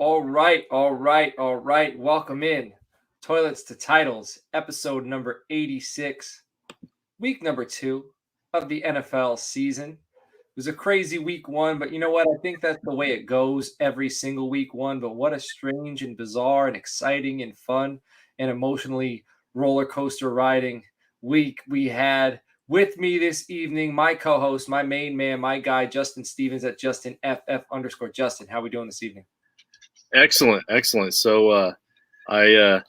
All right. Welcome in. Toilets to Titles, episode number 86, week number 2 of the NFL season. It was a crazy week 1, but you know what? I think that's the way it goes every single week 1. But what a strange and bizarre and exciting and fun and emotionally roller coaster riding week we had. With me this evening, my co-host, my main man, my guy, Justin Stevens at JustinFF_. Justin, how are we doing this evening? Excellent. So I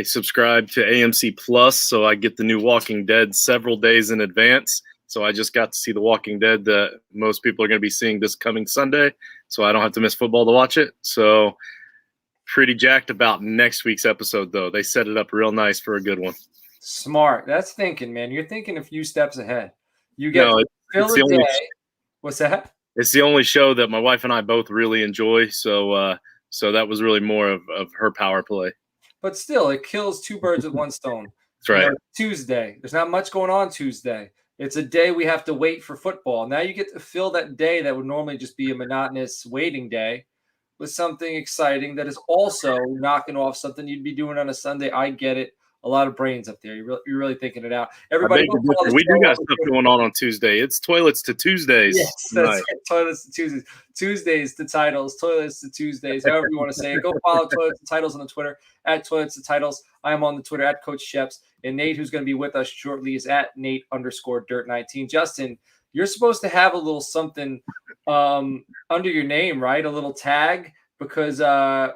subscribe to AMC Plus, so I get the new Walking Dead several days in advance. So I just got to see the Walking Dead that most people are going to be seeing this coming Sunday, so I don't have to miss football to watch it. So pretty jacked about next week's episode, though. They set it up real nice for a good one. Smart. That's thinking, man. You're thinking a few steps ahead. You get fill a day. What's that? It's the only show that my wife and I both really enjoy. So that was really more of her power play. But still, it kills two birds with one stone. That's right. Tuesday. There's not much going on Tuesday. It's a day we have to wait for football. Now you get to fill that day that would normally just be a monotonous waiting day with something exciting that is also knocking off something you'd be doing on a Sunday. I get it. A lot of brains up there. You're really thinking it out. Everybody, we do got stuff going on Tuesday. It's Toilets to Tuesdays. Yes, that's it. Toilets to Tuesdays. Tuesdays to Titles. Toilets to Tuesdays. However you want to say it. Go follow Toilets to Titles on the Twitter at Toilets to Titles. I am on the Twitter at Coach Sheps. And Nate, who's going to be with us shortly, is at Nate_Dirt19. Justin, you're supposed to have a little something under your name, right? A little tag, because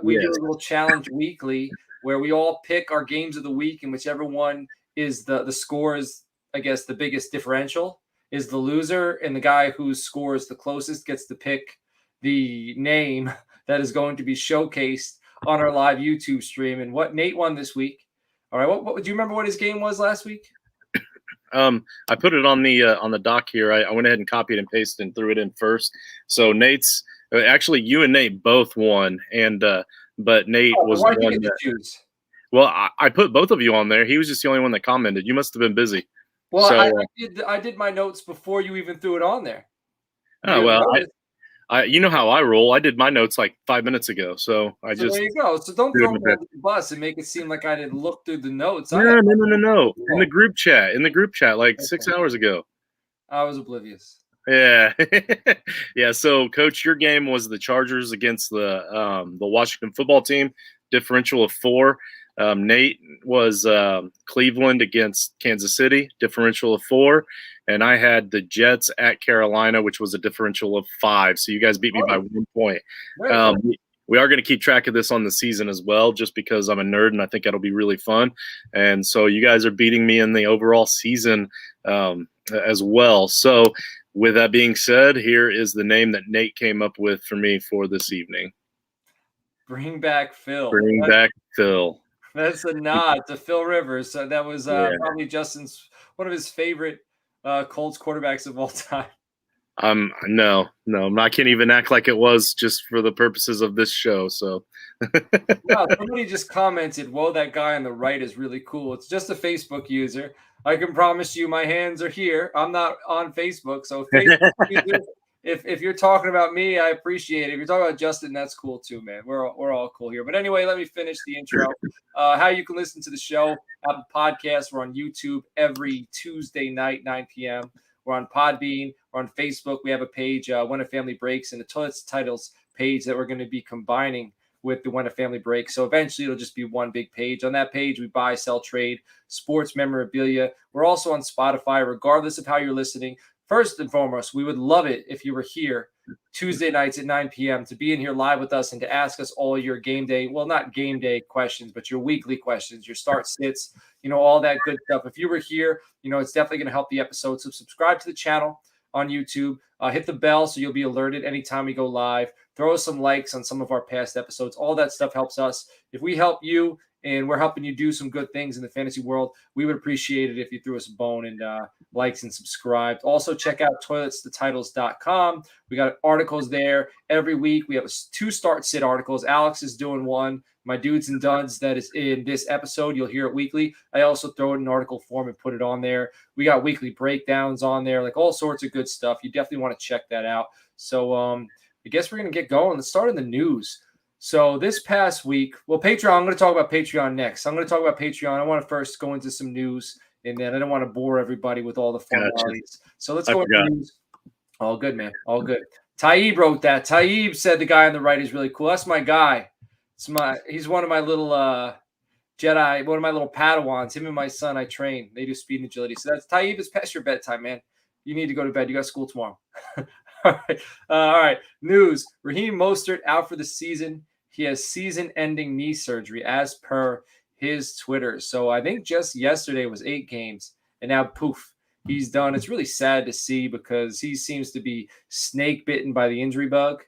we do a little challenge weekly where we all pick our games of the week, and whichever one is the score is, I guess, the biggest differential is the loser, and the guy whose score is the closest gets to pick the name that is going to be showcased on our live YouTube stream. And what Nate won this week. All right, what do you remember what his game was last week? I put it on the doc here. I went ahead and copied and pasted and threw it in first. So Nate's actually, you and Nate both won, and but Nate was the one that choose. Well, I put both of you on there. He was just the only one that commented. You must have been busy. Well, so, I did my notes before you even threw it on there. Oh, well, you know how I roll. I did my notes like 5 minutes ago. So there you go. So don't throw me under the bus and make it seem like I didn't look through the notes. No. In the group chat, like 6 hours ago. I was oblivious. Yeah. Yeah. So, Coach, your game was the Chargers against the Washington football team, differential of 4. Nate was Cleveland against Kansas City, differential of 4. And I had the Jets at Carolina, which was a differential of 5. So you guys beat me by 1 point. We are going to keep track of this on the season as well, just because I'm a nerd and I think that'll be really fun. And so you guys are beating me in the overall season as well. So with that being said, here is the name that Nate came up with for me for this evening. Bring back Phil. That's a nod to Phil Rivers. So that was probably Justin's one of his favorite Colts quarterbacks of all time. No, I can't even act like it was just for the purposes of this show. So, wow, somebody just commented, "Whoa, that guy on the right is really cool." It's just a Facebook user. I can promise you, my hands are here. I'm not on Facebook, so Facebook user, if you're talking about me, I appreciate it. If you're talking about Justin, that's cool too, man. We're all cool here. But anyway, let me finish the intro. How you can listen to the show: Apple Podcasts. We're on YouTube every Tuesday night, 9 p.m. We're on Podbean. We're on Facebook. We have a page, When a Family Breaks, and the Toilets Titles page that we're going to be combining with the When a Family Breaks. So eventually it'll just be one big page. On that page, we buy, sell, trade, sports memorabilia. We're also on Spotify, regardless of how you're listening. First and foremost, we would love it if you were here Tuesday nights at 9 p.m. to be in here live with us and to ask us all your game day, well, not game day questions, but your weekly questions, your start sits, all that good stuff. If you were here, it's definitely going to help the episode. So subscribe to the channel on YouTube. Hit the bell so you'll be alerted anytime we go live. Throw us some likes on some of our past episodes. All that stuff helps us. If we help you and we're helping you do some good things in the fantasy world, we would appreciate it if you threw us a bone and likes and subscribed. Also, check out toiletstotitles.com. We got articles there every week. We have 2 start sit articles. Alex is doing one. My dudes and duds that is in this episode. You'll hear it weekly. I also throw it in article form and put it on there. We got weekly breakdowns on there, like all sorts of good stuff. You definitely want to check that out. So I guess we're going to get going. Let's start in the news. So this past week, well, Patreon, I'm going to talk about Patreon next. I'm going to talk about Patreon. I want to first go into some news, and then I don't want to bore everybody with all the formalities. Gotcha. So let's I go into forgot. news. All good, man. All good. Taib wrote that. Taib said the guy on the right is really cool. That's my guy. He's one of my little Jedi, one of my little Padawans. Him and my son, I train. They do speed and agility. So that's Taib. It's past your bedtime, man. You need to go to bed. You got school tomorrow. All right. All right. News. Raheem Mostert out for the season. He has season-ending knee surgery as per his Twitter. So I think just yesterday was 8 games, and now poof, he's done. It's really sad to see because he seems to be snake bitten by the injury bug.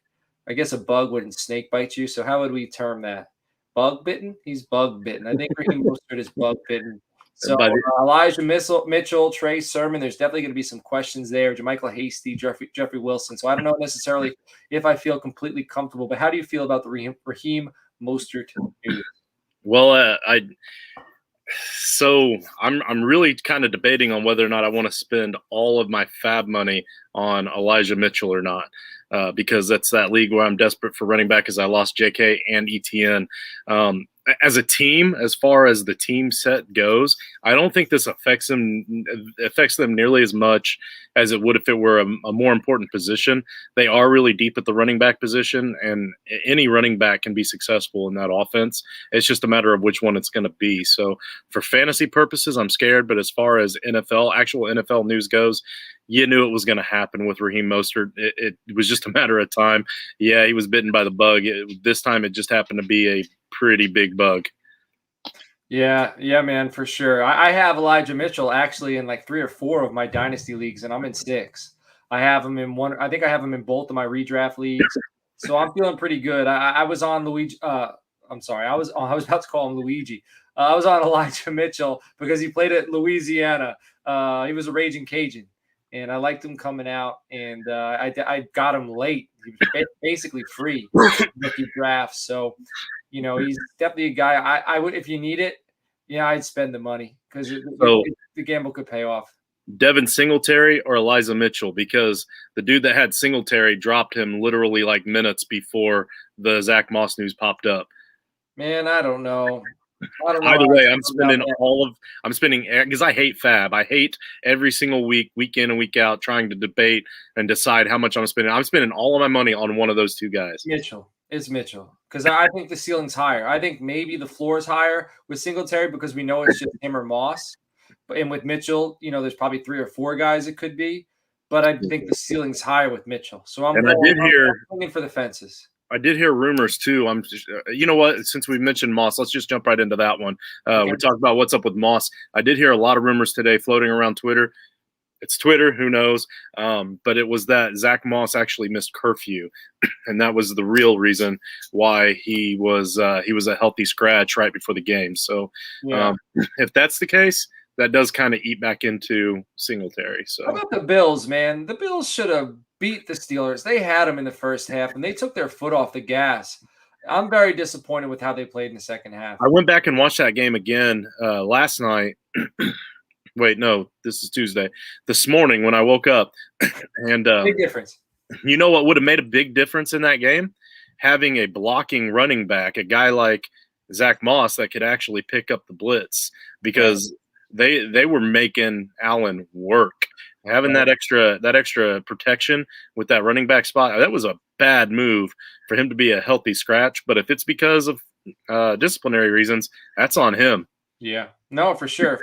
I guess a bug wouldn't snake bite you. So how would we term that? Bug bitten? He's bug bitten. I think Raheem Mostert is bug bitten. So Elijah Mitchell, Trey Sermon, there's definitely going to be some questions there. JaMychal Hasty, Jeffrey Wilson. So I don't know necessarily if I feel completely comfortable, but how do you feel about the Raheem Mostert news? Well, I'm really kind of debating on whether or not I want to spend all of my fab money on Elijah Mitchell or not, because that's that league where I'm desperate for running back as I lost JK and ETN. As a team, as far as the team set goes, I don't think this affects them nearly as much as it would if it were a more important position. They are really deep at the running back position, and any running back can be successful in that offense. It's just a matter of which one it's going to be. So for fantasy purposes, I'm scared, but as far as actual NFL news goes, you knew it was going to happen with Raheem Mostert. It was just a matter of time. Yeah, he was bitten by the bug. This time it just happened to be a pretty big bug. Yeah, man, for sure. I have Elijah Mitchell actually in like 3 or 4 of my dynasty leagues, and I'm in 6. I have him in one. I think I have him in both of my redraft leagues. So I'm feeling pretty good. I was on Luigi. I'm sorry. I was about to call him Luigi. I was on Elijah Mitchell because he played at Louisiana. He was a Raging Cajun, and I liked him coming out. And I got him late. He was basically free rookie draft. So he's definitely a guy I would, if you need it, I'd spend the money because the gamble could pay off. Devin Singletary or Elijah Mitchell, because the dude that had Singletary dropped him literally like minutes before the Zach Moss news popped up. Man, I don't know. Either way, I'm spending because I hate fab. I hate every single week in and week out, trying to debate and decide how much I'm spending. I'm spending all of my money on one of those two guys. It's Mitchell, because I think the ceiling's higher. I think maybe the floor is higher with Singletary because we know it's just him or Moss. And with Mitchell, there's probably 3 or 4 guys it could be. But I think the ceiling's higher with Mitchell. So I'm swinging for the fences. I did hear rumors too. You know what? Since we mentioned Moss, let's just jump right into that one. We talked about what's up with Moss. I did hear a lot of rumors today floating around Twitter. It's Twitter, who knows? But it was that Zach Moss actually missed curfew, and that was the real reason why he was a healthy scratch right before the game. So if that's the case, that does kind of eat back into Singletary. So how about the Bills, man? The Bills should have beat the Steelers. They had them in the first half, and they took their foot off the gas. I'm very disappointed with how they played in the second half. I went back and watched that game again last night. Wait, no, this is Tuesday. This morning when I woke up, and big difference. You know what would have made a big difference in that game? Having a blocking running back, a guy like Zach Moss that could actually pick up the blitz, because they were making Allen work. Having that extra protection with that running back spot, that was a bad move for him to be a healthy scratch. But if it's because of disciplinary reasons, that's on him. Yeah, no, for sure.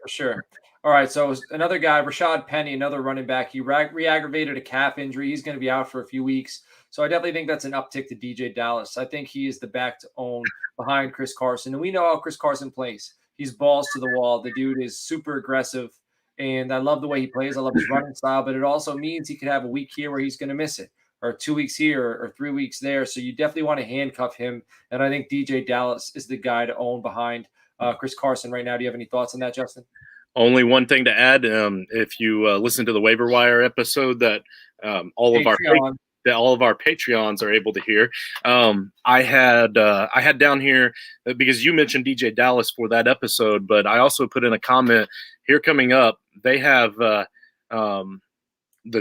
All right, so another guy, Rashad Penny, another running back. He re-aggravated a calf injury. He's going to be out for a few weeks. So I definitely think that's an uptick to DJ Dallas. I think he is the back to own behind Chris Carson. And we know how Chris Carson plays. He's balls to the wall. The dude is super aggressive. And I love the way he plays. I love his running style. But it also means he could have a week here where he's going to miss it, or 2 weeks here or 3 weeks there. So you definitely want to handcuff him. And I think DJ Dallas is the guy to own behind Chris Carson right now. Do you have any thoughts on that, Justin? Only one thing to add: if you listen to the waiver wire episode that all of our Patreons are able to hear, I had down here because you mentioned DJ Dallas for that episode, but I also put in a comment here coming up. They have the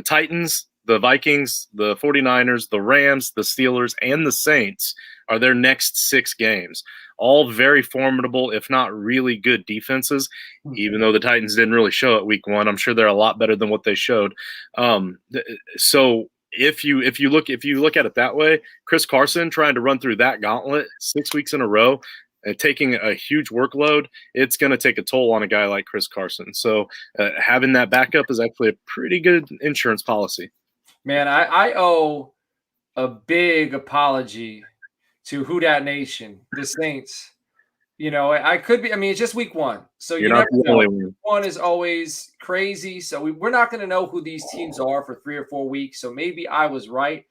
Titans, the Vikings, the 49ers, the Rams, the Steelers, and the Saints are their next 6 games. All very formidable, if not really good defenses, even though the Titans didn't really show it week 1. I'm sure they're a lot better than what they showed. So if you look at it that way, Chris Carson trying to run through that gauntlet 6 weeks in a row and taking a huge workload, it's going to take a toll on a guy like Chris Carson. So having that backup is actually a pretty good insurance policy. Man, I owe a big apology to Who Dat Nation, the Saints. You know, I could be. I mean, it's just week 1, so You're you not never the only know. one. Week 1 is always crazy, so we're not going to know who these teams are for 3 or 4 weeks. So maybe I was right,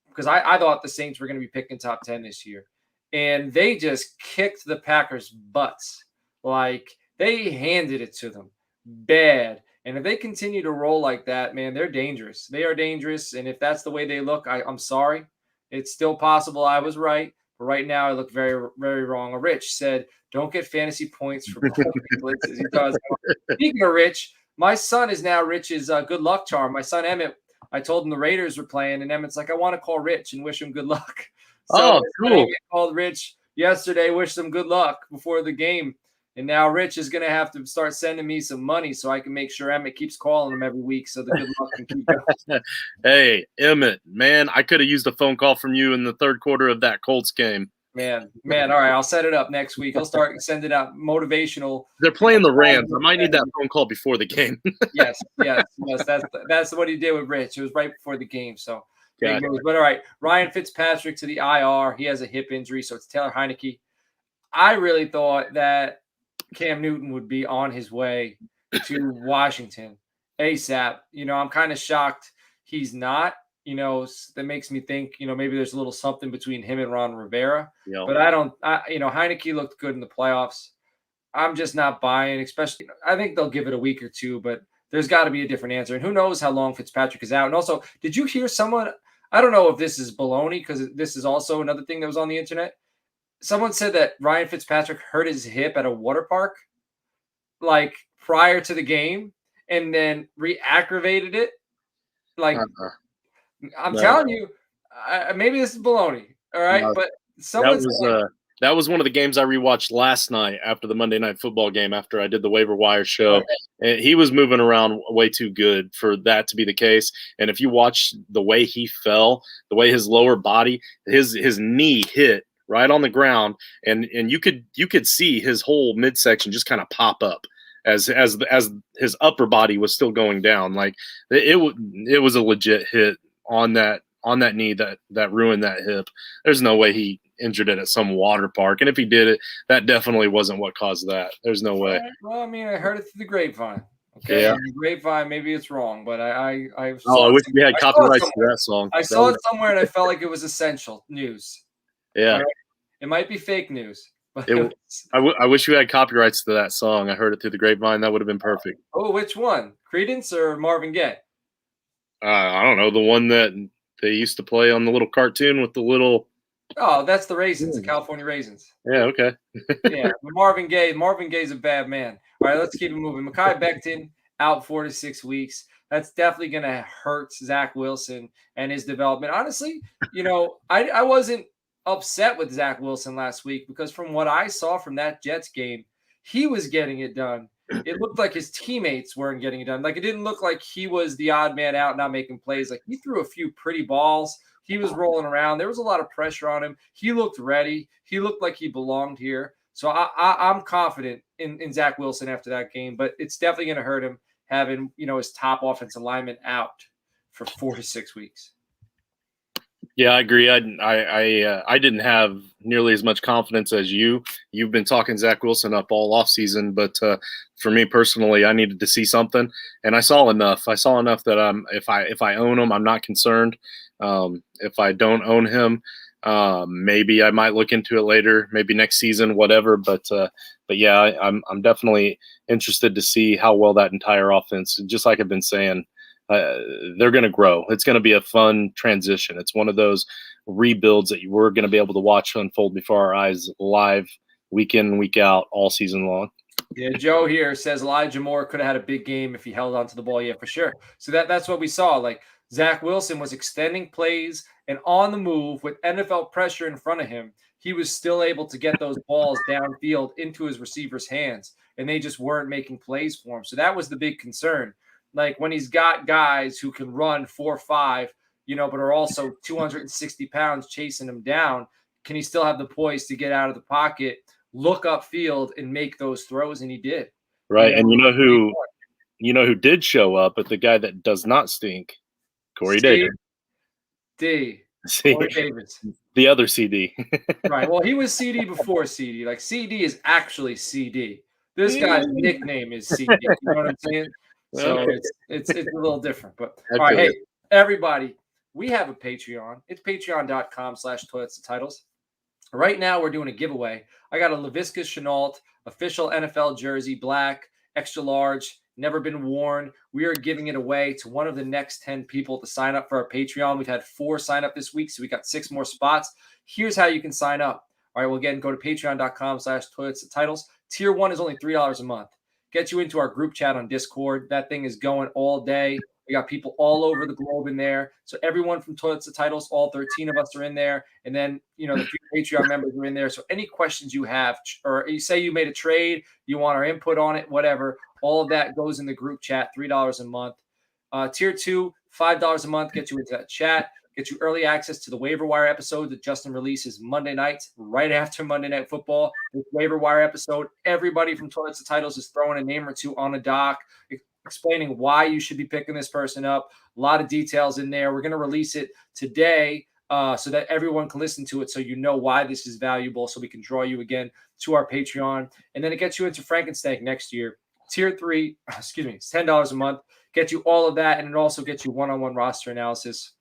because I thought the Saints were going to be picking top 10 this year, and they just kicked the Packers' butts. Like, they handed it to them bad. And if they continue to roll like that, man, they're dangerous. They are dangerous. And if that's the way they look, I'm sorry. It's still possible I was right. But right now, I look very, very wrong. Rich said, don't get fantasy points for blitzes. He does. Speaking of Rich, my son is now Rich's good luck charm. My son, Emmett, I told him the Raiders were playing, and Emmett's like, I want to call Rich and wish him good luck. So cool. I called Rich yesterday, wished him good luck before the game. And now Rich is going to have to start sending me some money so I can make sure Emmett keeps calling him every week so the good luck can keep going. Hey, Emmett, man, I could have used a phone call from you in the 3rd quarter of that Colts game. Man, all right, I'll set it up next week. I'll start sending out motivational. They're playing the Rams. I might need that phone call before the game. Yes. That's what he did with Rich. It was right before the game, so big Gotcha. news. But all right, Ryan Fitzpatrick to the IR. He has a hip injury, so it's Taylor Heineke. I really thought that Cam Newton would be on his way to Washington ASAP. You know, I'm kind of shocked he's not. You know, that makes me think, you know, maybe there's a little something between him and Ron Rivera. Yep. But Heineke looked good in the playoffs. I'm just not buying, especially, I think they'll give it a week or 2, but there's got to be a different answer. And who knows how long Fitzpatrick is out. And also, did you hear someone, I don't know if this is baloney, because this is also another thing that was on the internet. Someone said that Ryan Fitzpatrick hurt his hip at a water park, like prior to the game, and then re-aggravated it. Like, I'm telling you, maybe this is baloney. All right, but that was one of the games I rewatched last night after the Monday Night Football game. After I did the waiver wire show, and he was moving around way too good for that to be the case. And if you watch the way he fell, the way his lower body, his knee hit right on the ground, and you could see his whole midsection just kind of pop up as his upper body was still going down. Like it was a legit hit on that knee that ruined that hip. There's no way he injured it at some water park, and if he did it, that definitely wasn't what caused that. There's no way. Well, I mean, I heard it through the grapevine. Okay, yeah. The grapevine, maybe it's wrong, but I wish we had copyrights to that song. I saw it somewhere, and I felt like it was essential news. Yeah, right? It might be fake news. But I wish you had copyrights to that song. I heard it through the grapevine. That would have been perfect. Oh, which one? Credence or Marvin Gaye? I don't know. The one that they used to play on the little cartoon with the little. Oh, that's the Raisins, the California Raisins. Yeah, okay. Yeah, Marvin Gaye's a bad man. All right, let's keep it moving. Mekhi Becton out 4 to 6 weeks. That's definitely going to hurt Zach Wilson and his development. Honestly, you know, I wasn't upset with Zach Wilson last week because from what I saw from that Jets game, he was getting it done. It looked like his teammates weren't getting it done. Like, it didn't look like he was the odd man out not making plays. Like, he threw a few pretty balls. He was rolling around. There was a lot of pressure on him. He looked ready. He looked like he belonged here. So I'm confident in Zach Wilson after that game, but it's definitely going to hurt him having, you know, his top offensive lineman out for 4 to 6 weeks. Yeah, I agree. I didn't have nearly as much confidence as you. You've been talking Zach Wilson up all offseason, but for me personally, I needed to see something, and I saw enough. I saw enough that if I own him, I'm not concerned. If I don't own him, maybe I might look into it later, maybe next season, whatever. But yeah, I'm definitely interested to see how well that entire offense, just like I've been saying. They're going to grow. It's going to be a fun transition. It's one of those rebuilds that we're going to be able to watch unfold before our eyes live week in, week out, all season long. Yeah, Joe here says Elijah Moore could have had a big game if he held onto the ball. Yeah, for sure. So that's what we saw. Like, Zach Wilson was extending plays and on the move with NFL pressure in front of him. He was still able to get those balls downfield into his receivers' hands, and they just weren't making plays for him. So that was the big concern. Like when he's got guys who can run 4.5, but are also 260 pounds chasing him down, can he still have the poise to get out of the pocket, look upfield, and make those throws? And he did. Right. And you know who did show up, but the guy that does not stink, Corey Davis. Corey Davis. The other CD. Right. Well, he was CD before CD. Like CD is actually CD. This guy's nickname is CD. You know what I'm saying? So Okay. it's a little different. But all right, hey, everybody, we have a Patreon. It's patreon.com/toiletsandtitles. Right now, we're doing a giveaway. I got a Laviska Shenault official NFL jersey, black, extra large, never been worn. We are giving it away to one of the next 10 people to sign up for our Patreon. We've had 4 sign up this week, so we got 6 more spots. Here's how you can sign up. All right, well, again, go to patreon.com/toiletsandtitles. Tier 1 is only $3 a month. Get you into our group chat on Discord. That thing is going all day. We got people all over the globe in there. So everyone from Toilets to Titles, all 13 of us are in there. And then, the few Patreon members are in there. So any questions you have, or you say you made a trade, you want our input on it, whatever, all of that goes in the group chat, $3 a month. Tier 2, $5 a month, get you into that chat, get you early access to the waiver wire episode that Justin releases Monday nights, right after Monday Night Football. This waiver wire episode, everybody from Toilets to Titles is throwing a name or two on a doc, explaining why you should be picking this person up. A lot of details in there. We're going to release it today so that everyone can listen to it, so you know why this is valuable, so we can draw you again to our Patreon. And then it gets you into Frankenstein next year. Tier 3, it's $10 a month. Get you all of that, and it also gets you one-on-one roster analysis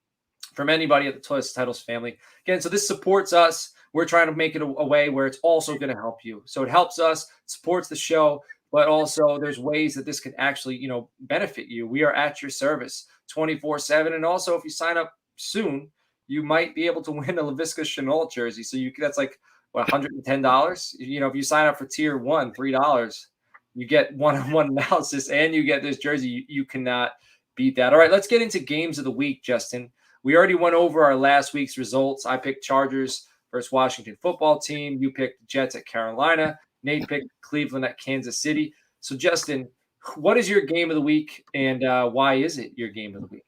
from anybody at the Toilets Titles family. Again, so this supports us. We're trying to make it a way where it's also going to help you. So it helps us, supports the show, but also there's ways that this can actually, benefit you. We are at your service 24/7. And also, if you sign up soon, you might be able to win a Laviska Shenault jersey. So that's like, $110? If you sign up for tier 1, $3, you get one-on-one analysis and you get this jersey. You cannot beat that. All right, let's get into games of the week, Justin. We already went over our last week's results. I picked Chargers versus Washington football team. You picked Jets at Carolina. Nate picked Cleveland at Kansas City. So, Justin, what is your game of the week, and why is it your game of the week?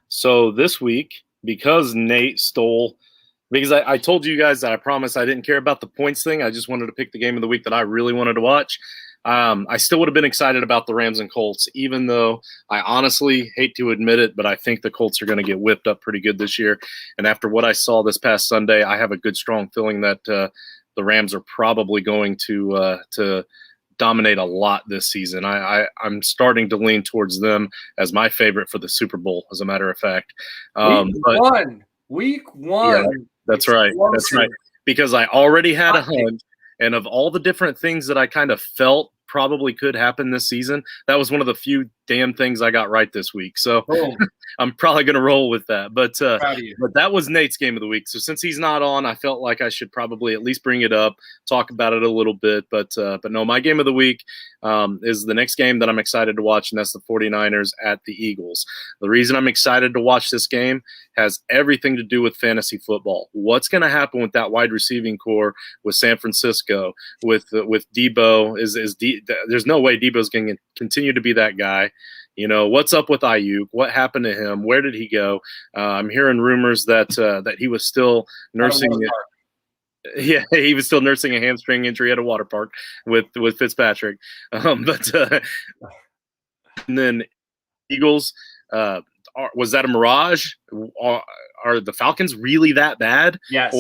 So this week, because Nate stole – because I told you guys that I promised I didn't care about the points thing. I just wanted to pick the game of the week that I really wanted to watch. I still would have been excited about the Rams and Colts, even though I honestly hate to admit it, but I think the Colts are going to get whipped up pretty good this year. And after what I saw this past Sunday, I have a good, strong feeling that the Rams are probably going to dominate a lot this season. I'm starting to lean towards them as my favorite for the Super Bowl, as a matter of fact. Week one. Yeah, that's right. That's right. Because I already had a hunch, and of all the different things that I kind of felt probably could happen this season, that was one of the few damn things I got right this week. So I'm probably going to roll with that. But that was Nate's game of the week. So since he's not on, I felt like I should probably at least bring it up, talk about it a little bit. But no, my game of the week is the next game that I'm excited to watch, and that's the 49ers at the Eagles. The reason I'm excited to watch this game has everything to do with fantasy football. What's going to happen with that wide receiving core with San Francisco, with Debo? There's no way Debo's going to continue to be that guy. What's up with Ayuk? What happened to him? Where did he go? I'm hearing rumors that he was still nursing it. Yeah, he was still nursing a hamstring injury at a water park with Fitzpatrick. And then Eagles, was that a mirage? Are the Falcons really that bad? Yes.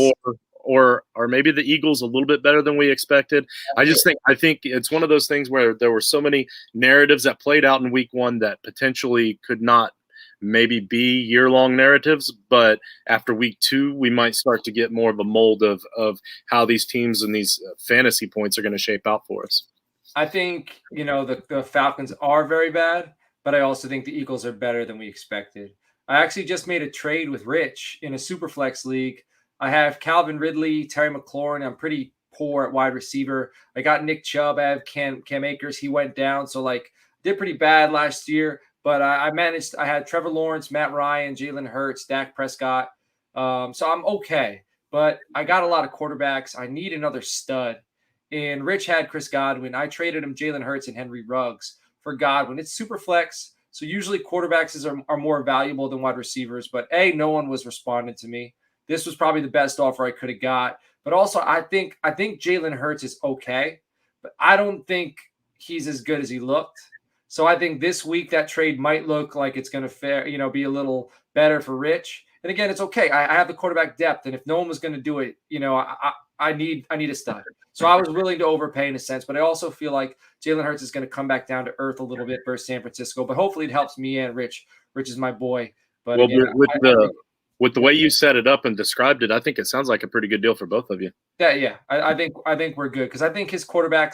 Or maybe the Eagles a little bit better than we expected. I think it's one of those things where there were so many narratives that played out in week one that potentially could not maybe be year-long narratives, but after week two, we might start to get more of a mold of how these teams and these fantasy points are going to shape out for us. I think, the Falcons are very bad, but I also think the Eagles are better than we expected. I actually just made a trade with Rich in a Superflex league. I have Calvin Ridley, Terry McLaurin. I'm pretty poor at wide receiver. I got Nick Chubb. I have Cam Akers. He went down. So, did pretty bad last year. but I managed. I had Trevor Lawrence, Matt Ryan, Jalen Hurts, Dak Prescott. So I'm okay. But I got a lot of quarterbacks. I need another stud. And Rich had Chris Godwin. I traded him Jalen Hurts and Henry Ruggs for Godwin. It's super flex. So usually quarterbacks are more valuable than wide receivers. But no one was responding to me. This was probably the best offer I could have got. But also, I think Jalen Hurts is okay, but I don't think he's as good as he looked. So I think this week that trade might look like it's going to be a little better for Rich. And again, it's okay. I have the quarterback depth, and if no one was going to do it, I need a stud. So I was willing to overpay in a sense, but I also feel like Jalen Hurts is going to come back down to earth a little bit versus San Francisco. But hopefully it helps me and Rich. Rich is my boy. But well, again, with the way you set it up and described it, I think it sounds like a pretty good deal for both of you. Yeah. I think we're good because I think his quarterback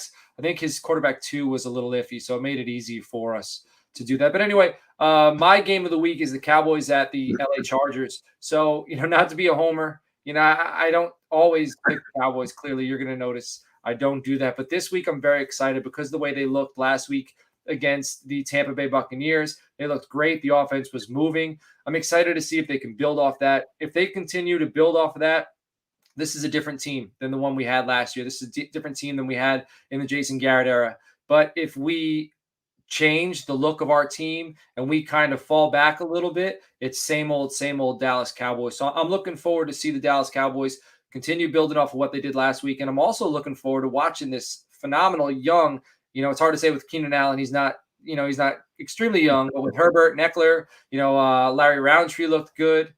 2 was a little iffy, so it made it easy for us to do that. But anyway, my game of the week is the Cowboys at the LA Chargers. So, not to be a homer, I don't always pick the Cowboys. Clearly, you're going to notice I don't do that. But this week, I'm very excited because of the way they looked last week against the Tampa Bay Buccaneers. They looked great. The offense was moving. I'm excited to see if they can build off that. If they continue to build off of that, this is a different team than the one we had last year. This is a different team than we had in the Jason Garrett era. But if we change the look of our team and we kind of fall back a little bit, it's same old Dallas Cowboys. So I'm looking forward to see the Dallas Cowboys continue building off of what they did last week. And I'm also looking forward to watching this phenomenal young, it's hard to say with Keenan Allen. He's not extremely young, but with Herbert, Eckler, Larry Roundtree looked good.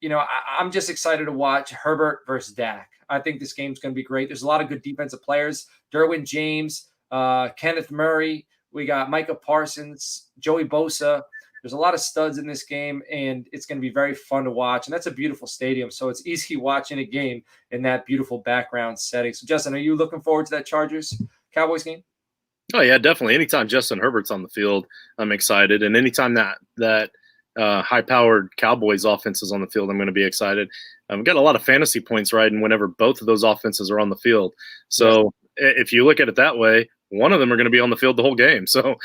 I'm just excited to watch Herbert versus Dak. I think this game's going to be great. There's a lot of good defensive players. Derwin James, Kenneth Murray. We got Micah Parsons, Joey Bosa. There's a lot of studs in this game, and it's going to be very fun to watch. And that's a beautiful stadium, so it's easy watching a game in that beautiful background setting. So, Justin, are you looking forward to that Chargers-Cowboys game? Oh, yeah, definitely. Anytime Justin Herbert's on the field, I'm excited. And anytime that high-powered Cowboys offense is on the field, I'm going to be excited. We've got a lot of fantasy points riding whenever both of those offenses are on the field. So if you look at it that way, one of them are going to be on the field the whole game. So,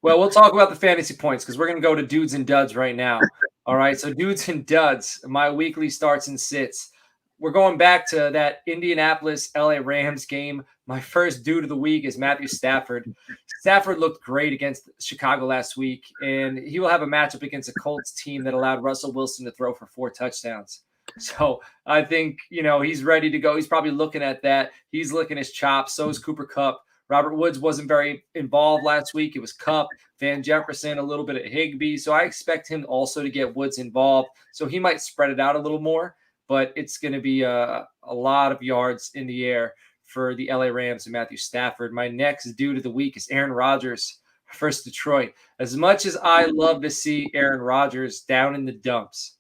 well, we'll talk about the fantasy points because we're going to go to dudes and duds right now. All right, so dudes and duds, my weekly starts and sits. We're going back to that Indianapolis LA Rams game. My first dude of the week is Matthew Stafford. Stafford looked great against Chicago last week, and he will have a matchup against a Colts team that allowed Russell Wilson to throw for 4 touchdowns. So I think, he's ready to go. He's probably looking at that. He's licking his chops. So is Cooper Kupp. Robert Woods wasn't very involved last week. It was Kupp, Van Jefferson, a little bit of Higbee. So I expect him also to get Woods involved. So he might spread it out a little more, but it's going to be a lot of yards in the air for the LA Rams and Matthew Stafford. My next dude of the week is Aaron Rodgers versus Detroit. As much as I love to see Aaron Rodgers down in the dumps,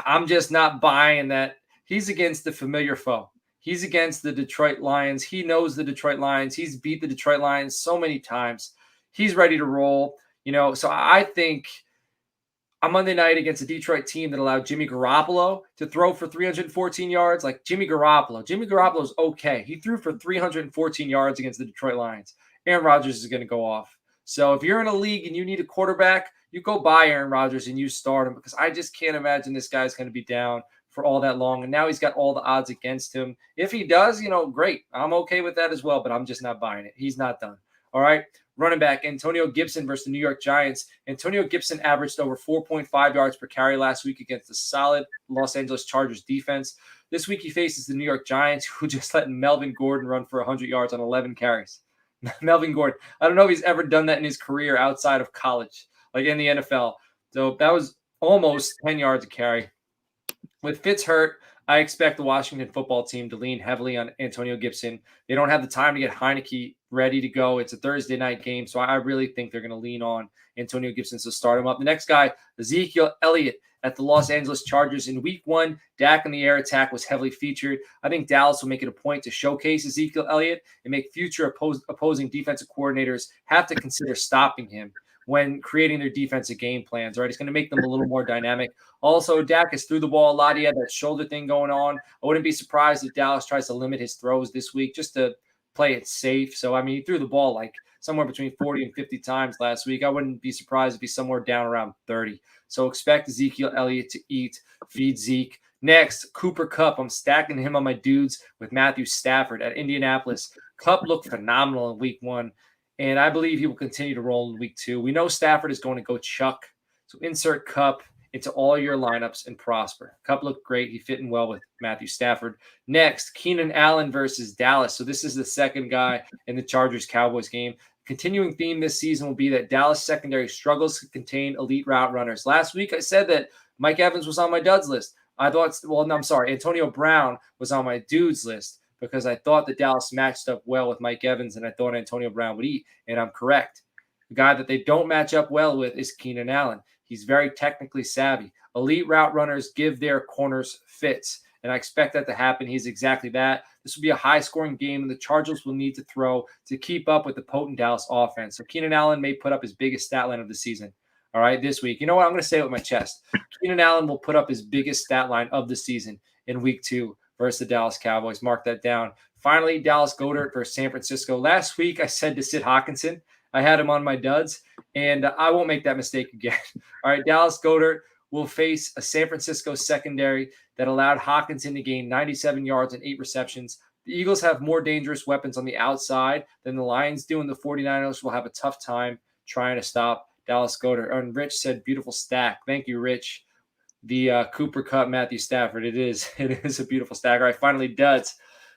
I'm just not buying that. He's against the familiar foe. He's against the Detroit Lions. He knows the Detroit Lions. He's beat the Detroit Lions so many times. He's ready to roll. So I think on Monday night against a Detroit team that allowed Jimmy Garoppolo to throw for 314 yards, like Jimmy Garoppolo's okay. He threw for 314 yards against the Detroit Lions. Aaron Rodgers is going to go off. So if you're in a league and you need a quarterback, you go buy Aaron Rodgers and you start him because I just can't imagine this guy's going to be down for all that long. And now he's got all the odds against him. If he does, great. I'm okay with that as well, but I'm just not buying it. He's not done. All right. Running back, Antonio Gibson versus the New York Giants. Antonio Gibson averaged over 4.5 yards per carry last week against the solid Los Angeles Chargers defense. This week he faces the New York Giants, who just let Melvin Gordon run for 100 yards on 11 carries. Melvin Gordon. I don't know if he's ever done that in his career outside of college, like in the NFL. So that was almost 10 yards a carry. With Fitz hurt, I expect the Washington football team to lean heavily on Antonio Gibson. They don't have the time to get Heineke ready to go. It's a Thursday night game, so I really think they're going to lean on Antonio Gibson to start him up. The next guy, Ezekiel Elliott at the Los Angeles Chargers. In week 1, Dak in the air attack was heavily featured. I think Dallas will make it a point to showcase Ezekiel Elliott and make future opposing defensive coordinators have to consider stopping him when creating their defensive game plans, right? It's going to make them a little more dynamic. Also, Dak has threw the ball a lot. He had that shoulder thing going on. I wouldn't be surprised if Dallas tries to limit his throws this week just to play it safe. So, I mean, he threw the ball like somewhere between 40 and 50 times last week. I wouldn't be surprised if he's somewhere down around 30. So expect Ezekiel Elliott to feed Zeke. Next, Cooper Kupp. I'm stacking him on my dudes with Matthew Stafford at Indianapolis. Kupp looked phenomenal in week 1, and I believe he will continue to roll in week 2. We know Stafford is going to go Chuck, so insert Kupp into all your lineups and prosper. Kupp looked great. He fit in well with Matthew Stafford. Next, Keenan Allen versus Dallas. So this is the second guy in the Chargers-Cowboys game. Continuing theme this season will be that Dallas secondary struggles to contain elite route runners. Last week, I said that Mike Evans was on my duds list. Antonio Brown was on my dudes list because I thought that Dallas matched up well with Mike Evans, and I thought Antonio Brown would eat, and I'm correct. The guy that they don't match up well with is Keenan Allen. He's very technically savvy. Elite route runners give their corners fits, and I expect that to happen. He's exactly that. This will be a high-scoring game, and the Chargers will need to throw to keep up with the potent Dallas offense. So Keenan Allen may put up his biggest stat line of the season, all right, this week. You know what? I'm going to say it with my chest. Keenan Allen will put up his biggest stat line of the season in week 2 versus the Dallas Cowboys. Mark that down. Finally, Dallas Goedert versus San Francisco. Last week, I said to sit Hawkinson. I had him on my duds, and I won't make that mistake again. All right, Dallas Goedert will face a San Francisco secondary that allowed Hawkinson to gain 97 yards and 8 receptions. The Eagles have more dangerous weapons on the outside than the Lions do, and the 49ers will have a tough time trying to stop Dallas Goedert. And Rich said, beautiful stack. Thank you, Rich. The Cooper Kupp, Matthew Stafford. It is a beautiful stack. All right, finally, duds.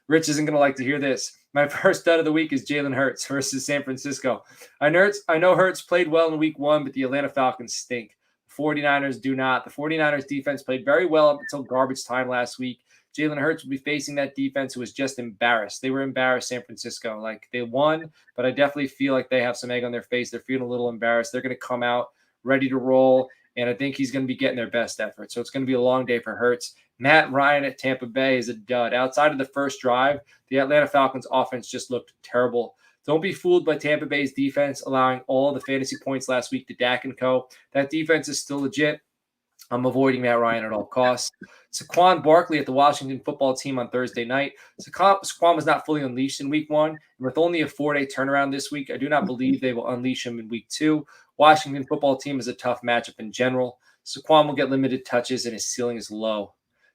Rich isn't going to like to hear this. My first dud of the week is Jalen Hurts versus San Francisco. I know Hurts played well in week 1, but the Atlanta Falcons stink. The 49ers do not. The 49ers defense played very well up until garbage time last week. Jalen Hurts will be facing that defense who was just embarrassed. They were embarrassed, San Francisco. Like, they won, but I definitely feel like they have some egg on their face. They're feeling a little embarrassed. They're going to come out ready to roll, and I think he's going to be getting their best effort. So it's going to be a long day for Hurts. Matt Ryan at Tampa Bay is a dud. Outside of the first drive, the Atlanta Falcons offense just looked terrible. Don't be fooled by Tampa Bay's defense allowing all the fantasy points last week to Dak and co. That defense is still legit. I'm avoiding Matt Ryan at all costs. Saquon Barkley at the Washington football team on Thursday night. Saquon was not fully unleashed in week 1. And with only a 4-day turnaround this week, I do not believe they will unleash him in week 2. Washington football team is a tough matchup in general. Saquon will get limited touches and his ceiling is low.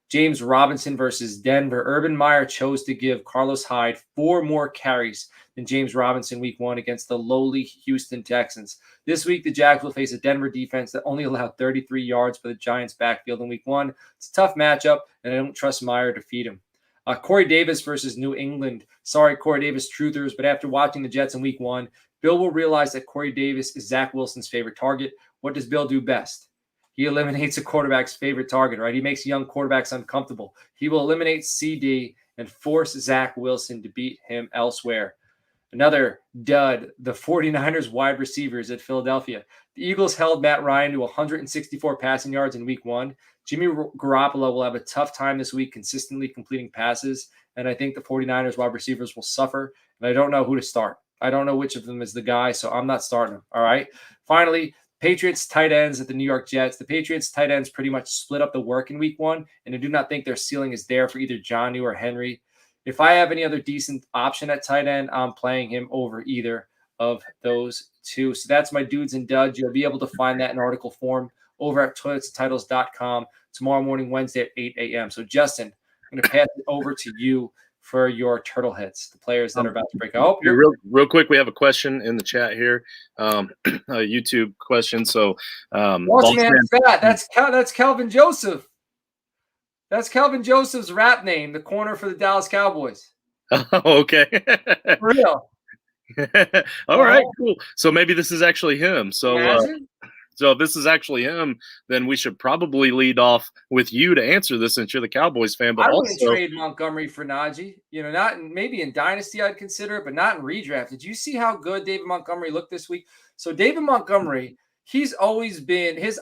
James Robinson versus Denver. Urban Meyer chose to give Carlos Hyde 4 more carries than James Robinson week 1 against the lowly Houston Texans. This week, the Jags will face a Denver defense that only allowed 33 yards for the Giants' backfield in week 1. It's a tough matchup, and I don't trust Meyer to feed him. Corey Davis versus New England. Sorry, Corey Davis truthers, but after watching the Jets in week 1, Bill will realize that Corey Davis is Zach Wilson's favorite target. What does Bill do best? He eliminates a quarterback's favorite target, right? He makes young quarterbacks uncomfortable. He will eliminate CD and force Zach Wilson to beat him elsewhere. Another dud, the 49ers wide receivers at Philadelphia. The Eagles held Matt Ryan to 164 passing yards in week 1. Jimmy Garoppolo will have a tough time this week consistently completing passes, and I think the 49ers wide receivers will suffer, and I don't know who to start. I don't know which of them is the guy, so I'm not starting them, all right? Finally, Patriots tight ends at the New York Jets. The Patriots tight ends pretty much split up the work in week 1, and I do not think their ceiling is there for either Jonnu or Henry. If I have any other decent option at tight end, I'm playing him over either of those two. So that's my dudes and duds. You'll be able to find that in article form over at toiletsandtitles.com tomorrow morning, Wednesday at 8 a.m. So, Justin, I'm going to pass it over to you for your Turtleheads, the players that are about to break out. Real quick, we have a question in the chat here, a YouTube question. So, that's Calvin Joseph. That's Calvin Joseph's rap name, the corner for the Dallas Cowboys. Oh, okay. For real. All right, cool. So maybe this is actually him. So if this is actually him, then we should probably lead off with you to answer this since you're the Cowboys fan. But I wouldn't trade Montgomery for Najee. Maybe in Dynasty I'd consider it, but not in redraft. Did you see how good David Montgomery looked this week? So David Montgomery, his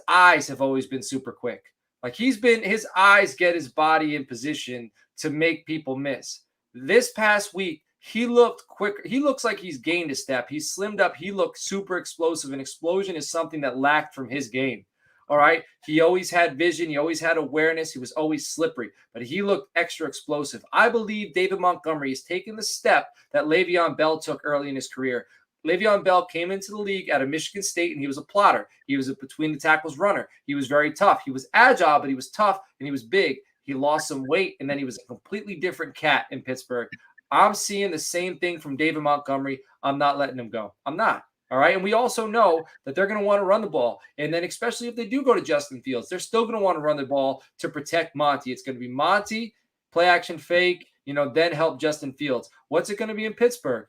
eyes have always been super quick. Like his eyes get his body in position to make people miss. This past week, he looked quicker. He looks like he's gained a step. He's slimmed up. He looked super explosive, and explosion is something that lacked from his game. All right. He always had vision. He always had awareness. He was always slippery, but he looked extra explosive. I believe David Montgomery is taking the step that Le'Veon Bell took early in his career. Le'Veon Bell came into the league out of Michigan State, and he was a plotter. He was a between the tackles runner. He was very tough. He was agile, but he was tough, and he was big. He lost some weight, and then he was a completely different cat in Pittsburgh. I'm seeing the same thing from David Montgomery. I'm not letting him go. I'm not. All right. And we also know that they're going to want to run the ball. And then, especially if they do go to Justin Fields, they're still going to want to run the ball to protect Monty. It's going to be Monty, play action fake, then help Justin Fields. What's it going to be in Pittsburgh?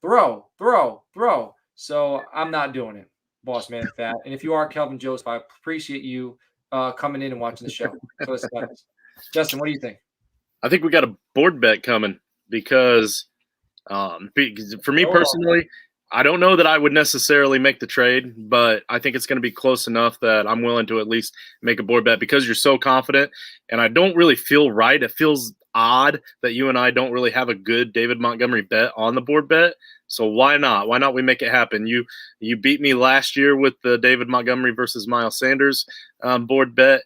Throw, throw, throw. So I'm not doing it, boss man fat. And if you are Kelvin Joseph, I appreciate you coming in and watching the show. So Justin, what do you think? I think we got a board bet coming because for me personally, I don't know that I would necessarily make the trade, but I think it's going to be close enough that I'm willing to at least make a board bet because you're so confident. And I don't really feel right. It feels odd that you and I don't really have a good David Montgomery bet on the board bet. So why not? Why not we make it happen? You beat me last year with the David Montgomery versus Miles Sanders board bet.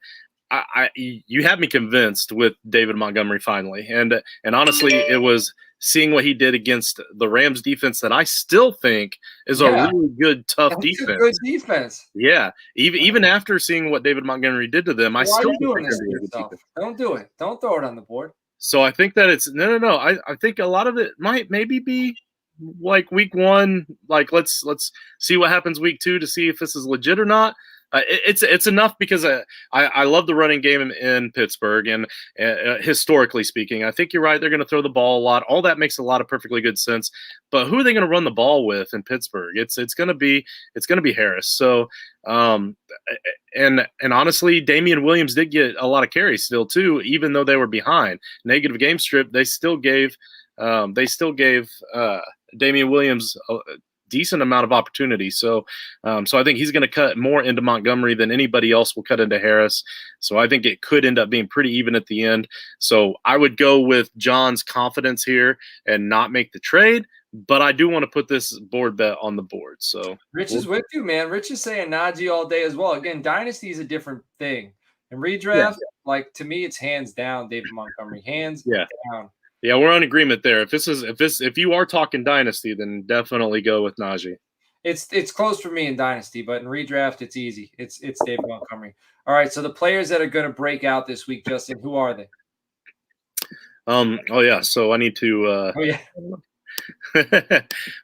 You had me convinced with David Montgomery finally. And honestly, it was seeing what he did against the Rams defense that I still think is a really good, tough defense. A good defense. Yeah. Even after seeing what David Montgomery did to them, why I still are you doing this to yourself? Don't do it. Don't throw it on the board. So I think that it's no. I think a lot of it might maybe be like week one. Like let's see what happens week 2 to see if this is legit or not. It's enough because I love the running game in Pittsburgh, and historically speaking, I think you're right. They're going to throw the ball a lot. All that makes a lot of perfectly good sense. But who are they going to run the ball with in Pittsburgh? It's going to be Harris. So and honestly, Damian Williams did get a lot of carries still too, even though they were behind. Negative game strip, they still gave Damian Williams a decent amount of opportunity. So I think he's going to cut more into Montgomery than anybody else will cut into Harris. So I think it could end up being pretty even at the end. So I would go with John's confidence here and not make the trade, but I do want to put this board bet on the board. So Rich is with you, man. Rich is saying Najee all day as well. Again, Dynasty is a different thing. And redraft, like to me, it's hands down David Montgomery. Hands down. Yeah, we're on agreement there. If you are talking Dynasty, then definitely go with Najee. It's close for me in Dynasty, but in redraft, it's easy. It's David Montgomery. All right, so the players that are going to break out this week, Justin, who are they? So I need to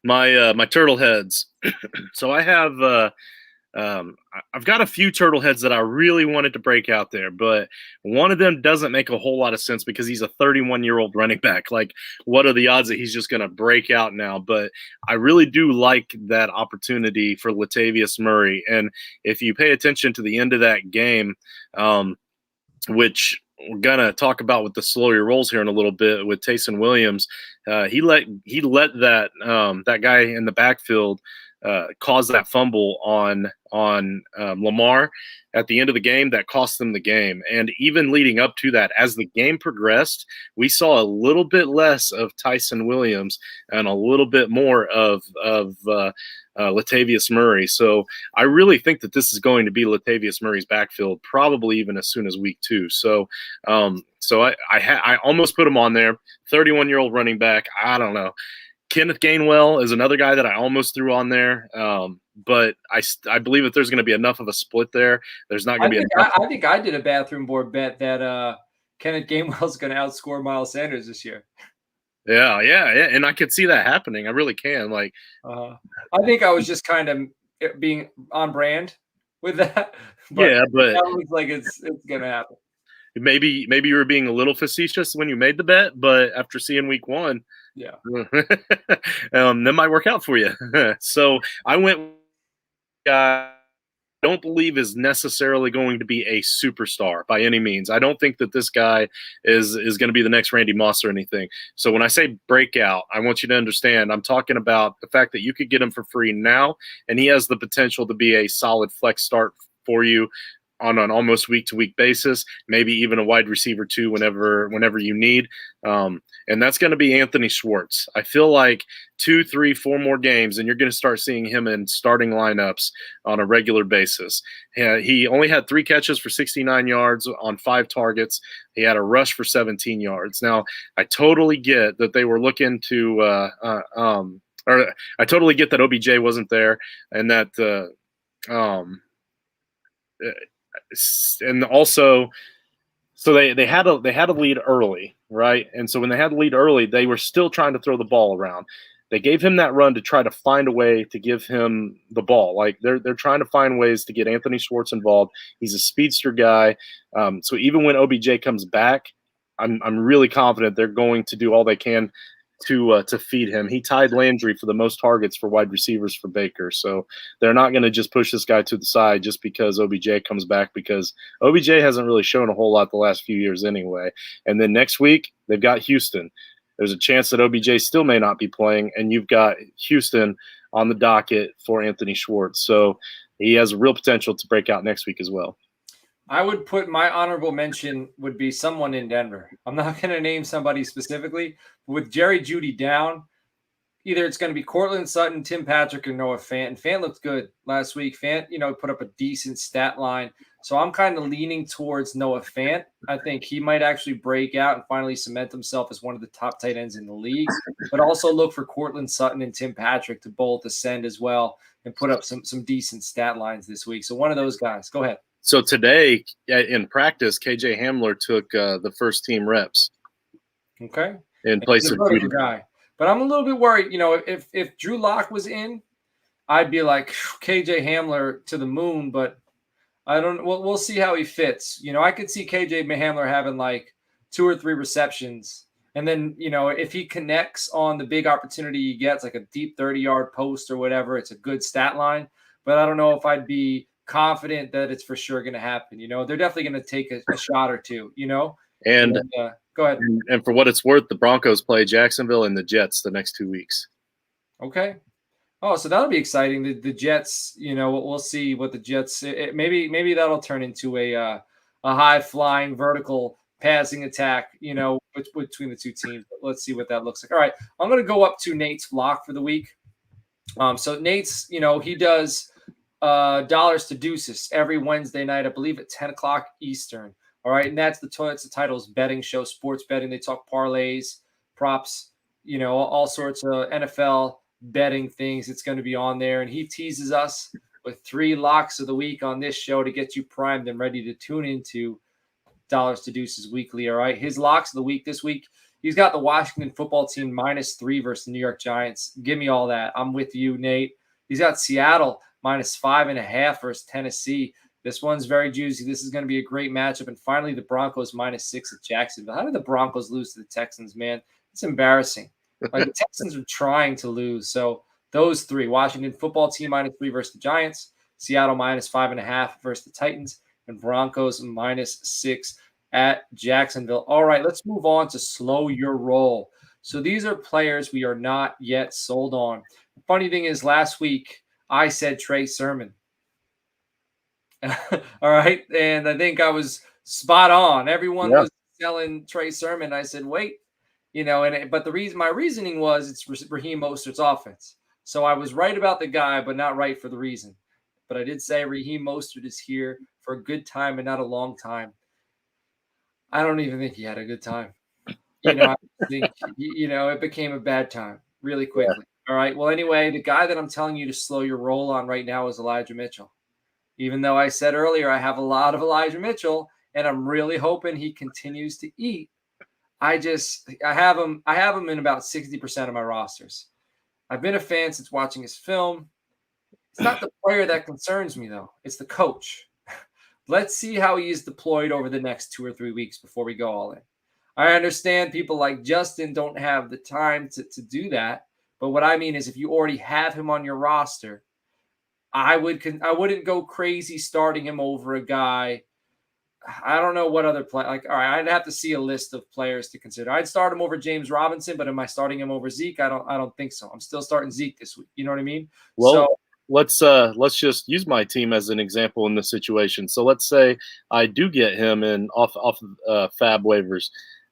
my Turtleheads. So I have I've got a few Turtleheads that I really wanted to break out there, but one of them doesn't make a whole lot of sense because he's a 31-year-old running back. Like, what are the odds that he's just going to break out now? But I really do like that opportunity for Latavius Murray. And if you pay attention to the end of that game, which we're gonna talk about with the slow your rolls here in a little bit with Taysom Williams, he let that guy in the backfield cause that fumble on Lamar at the end of the game that cost them the game. And even leading up to that, as the game progressed, we saw a little bit less of Tyson Williams and a little bit more of Latavius Murray. So I really think that this is going to be Latavius Murray's backfield, probably even as soon as week 2. So I almost put him on there. 31-year-old running back. I don't know. Kenneth Gainwell is another guy that I almost threw on there, but I believe that there's going to be enough of a split there. There's not going to be enough. I think I did a bathroom board bet that Kenneth Gainwell is going to outscore Miles Sanders this year. Yeah, and I could see that happening. I really can. Like, I think I was just kind of being on brand with that. But that looks like it's going to happen. Maybe you were being a little facetious when you made the bet, but after seeing week 1. Yeah. That might work out for you. So I went I don't believe is necessarily going to be a superstar by any means. I don't think that this guy is going to be the next Randy Moss or anything. So when I say breakout, I want you to understand I'm talking about the fact that you could get him for free now, and he has the potential to be a solid flex start for you on an almost week-to-week basis, maybe even a wide receiver too whenever you need. And that's going to be Anthony Schwartz. I feel like 2, 3, 4 more games, and you're going to start seeing him in starting lineups on a regular basis. He only had 3 catches for 69 yards on 5 targets. He had a rush for 17 yards. Now, I totally get that they were looking to or I totally get that OBJ wasn't there, and that and also, so they had a lead early, right? And so when they had the lead early, they were still trying to throw the ball around. They gave him that run to try to find a way to give him the ball. Like they're trying to find ways to get Anthony Schwartz involved. He's a speedster guy, so even when OBJ comes back, I'm really confident they're going to do all they can to feed him. He tied Landry for the most targets for wide receivers for Baker. So they're not going to just push this guy to the side just because OBJ comes back, because OBJ hasn't really shown a whole lot the last few years anyway. And then next week, they've got Houston. There's a chance that OBJ still may not be playing, and you've got Houston on the docket for Anthony Schwartz. So he has a real potential to break out next week as well. I would put my honorable mention would be someone in Denver. I'm not going to name somebody specifically. But with Jerry Jeudy down, either it's going to be Cortland Sutton, Tim Patrick, or Noah Fant. And Fant looked good last week. Fant, put up a decent stat line. So I'm kind of leaning towards Noah Fant. I think he might actually break out and finally cement himself as one of the top tight ends in the league. But also look for Cortland Sutton and Tim Patrick to both ascend as well and put up some decent stat lines this week. So one of those guys. Go ahead. So today in practice, KJ Hamler took the first team reps. Okay. In place of Jeudy. Guy. But I'm a little bit worried. If Drew Lock was in, I'd be like KJ Hamler to the moon. But I don't. We'll see how he fits. I could see KJ Hamler having like 2 or 3 receptions, and then if he connects on the big opportunity he gets, like a deep 30-yard post or whatever, it's a good stat line. But I don't know if I'd be confident that it's for sure going to happen. They're definitely going to take a shot or two. And go ahead. And for what it's worth, the Broncos play Jacksonville and the Jets the next 2 weeks. Okay. Oh, so that'll be exciting. The Jets, we'll see what the Jets. Maybe that'll turn into a high flying vertical passing attack. Between the two teams. But let's see what that looks like. All right, I'm going to go up to Nate's block for the week. So Nate's, he does dollars to deuces every Wednesday night, I believe at 10 o'clock Eastern. All right, and that's the title's betting show, sports betting. They talk parlays, props, all sorts of NFL betting things. It's going to be on there, and he teases us with 3 locks of the week on this show to get you primed and ready to tune into Dollars to Deuces Weekly. All right, his locks of the week this week. He's got the Washington football team -3 versus the New York Giants. Give me all that. I'm with you, Nate. He's got Seattle -5.5 versus Tennessee. This one's very juicy. This is going to be a great matchup. And finally, the Broncos -6 at Jacksonville. How did the Broncos lose to the Texans, man? It's embarrassing. Like the Texans are trying to lose. So those 3, Washington football team -3 versus the Giants, Seattle -5.5 versus the Titans, and Broncos -6 at Jacksonville. All right, let's move on to slow your roll. So these are players we are not yet sold on. The funny thing is, last week I said Trey Sermon. All right. And I think I was spot on. Everyone was selling Trey Sermon. I said, wait, but my reasoning was it's Raheem Mostert's offense. So I was right about the guy, but not right for the reason. But I did say Raheem Mostert is here for a good time and not a long time. I don't even think he had a good time. I think, it became a bad time really quickly. Yeah. All right. Well, anyway, the guy that I'm telling you to slow your roll on right now is Elijah Mitchell. Even though I said earlier I have a lot of Elijah Mitchell, and I'm really hoping he continues to eat. I have him in about 60% of my rosters. I've been a fan since watching his film. It's not the player that concerns me, though. It's the coach. Let's see how he is deployed over the next 2 or 3 weeks before we go all in. I understand people like Justin don't have the time to do that. But what I mean is if you already have him on your roster, I wouldn't go crazy starting him over a guy. I don't know what other play. Like, all right, I'd have to see a list of players to consider. I'd start him over James Robinson, but am I starting him over Zeke? I don't think so. I'm still starting Zeke this week. You know what I mean? Well, let's just use my team as an example in this situation. So let's say I do get him in off Fab waivers,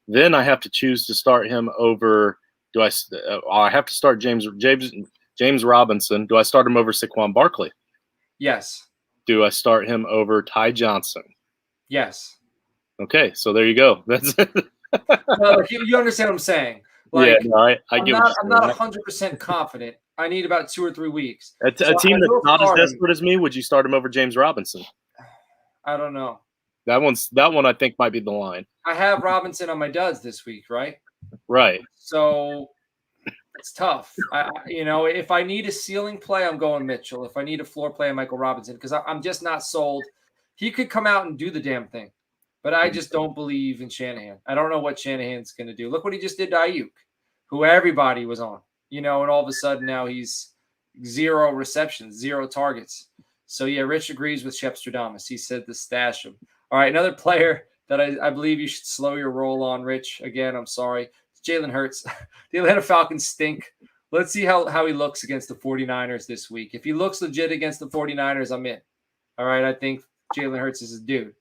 then I have to choose to start him over. Do I have to start James Robinson? Do I start him over Saquon Barkley? Yes. Do I start him over Ty Johnson? Yes. Okay, so there you go. That's Well, you understand what I'm saying. yeah. Like, No, I get. I'm not 100% confident. I need about 2 or 3 weeks. A So team I that's will not as start him. desperate as me, would you start him over James Robinson? I don't know. That one I think might be the line. I have Robinson on my duds this week, right? Right. So it's tough. If I need a ceiling play, I'm going Mitchell. If I need a floor play, I'm Michael Robinson, because I'm just not sold. He could come out and do the damn thing, but I just don't believe in Shanahan. I don't know what Shanahan's going to do. Look what he just did to Ayuk, who everybody was on, and all of a sudden now he's 0 receptions, 0 targets. So, yeah, Rich agrees with Shepstradamus. He said to stash him. All right, another player that I believe you should slow your roll on, Rich. Again, I'm sorry. Jalen Hurts. The Atlanta Falcons stink. Let's see how he looks against the 49ers this week. If he looks legit against the 49ers, I'm in. All right, I think Jalen Hurts is a dude.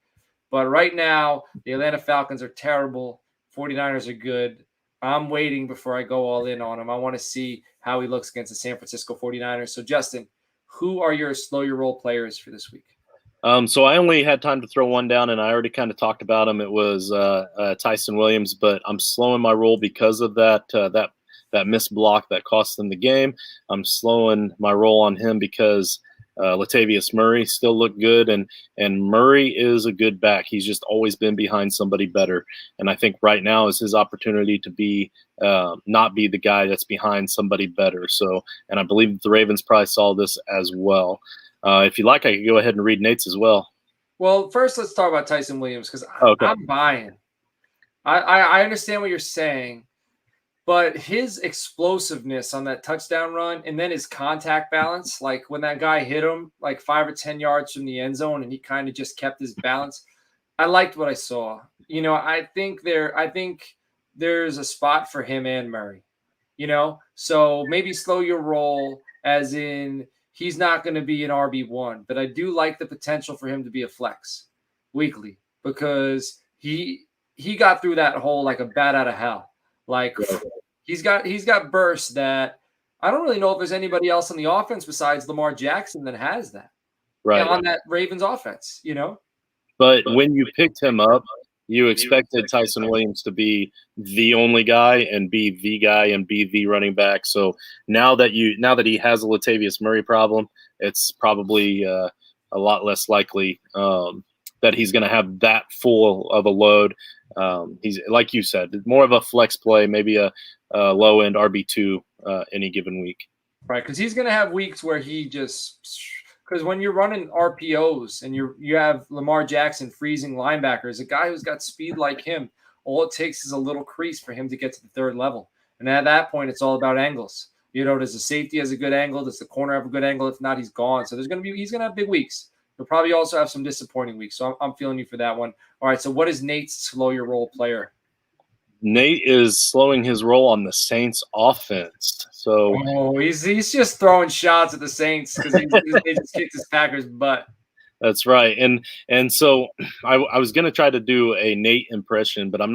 But right now, the Atlanta Falcons are terrible. 49ers are good. I'm waiting before I go all in on him. I want to see how he looks against the San Francisco 49ers. So, Justin, who are your slow your roll players for this week? So I only had time to throw one down, and I already kind of talked about him. It was Tyson Williams, but I'm slowing my roll because of that missed block that cost them the game. I'm slowing my roll on him because Latavius Murray still looked good, and Murray is a good back. He's just always been behind somebody better, and I think right now is his opportunity to be not be the guy that's behind somebody better. So, and I believe the Ravens probably saw this as well. If you like, I could go ahead and read Nate's as well. Well, first let's talk about Tyson Williams, because I'm buying. I understand what you're saying, but his explosiveness on that touchdown run and then his contact balance, like when that guy hit him like 5 or 10 yards from the end zone and he kind of just kept his balance, I liked what I saw. I think there's a spot for him and Murray. So maybe slow your roll, as in he's not going to be an RB1, but I do like the potential for him to be a flex weekly, because he got through that hole like a bat out of hell. Like, he's got bursts that I don't really know if there's anybody else on the offense besides Lamar Jackson that has that. Right. On that Ravens offense, But when you picked him up, you expected Tyson Williams to be the only guy and be the guy and be the running back. So now that he has a Latavius Murray problem, it's probably a lot less likely that he's going to have that full of a load. He's, like you said, more of a flex play, maybe a low end RB2 any given week. Right, because he's going to have weeks where because when you're running RPOs and you have Lamar Jackson freezing linebackers, a guy who's got speed like him, all it takes is a little crease for him to get to the third level. And at that point, it's all about angles. Does the safety have a good angle? Does the corner have a good angle? If not, he's gone. So he's going to have big weeks. He'll probably also have some disappointing weeks. So I'm feeling you for that one. All right, so what is Nate's slow your roll player? Nate is slowing his roll on the Saints offense. So he's just throwing shots at the Saints because they just kicked his Packers' butt. That's right. And so I was going to try to do a Nate impression, but I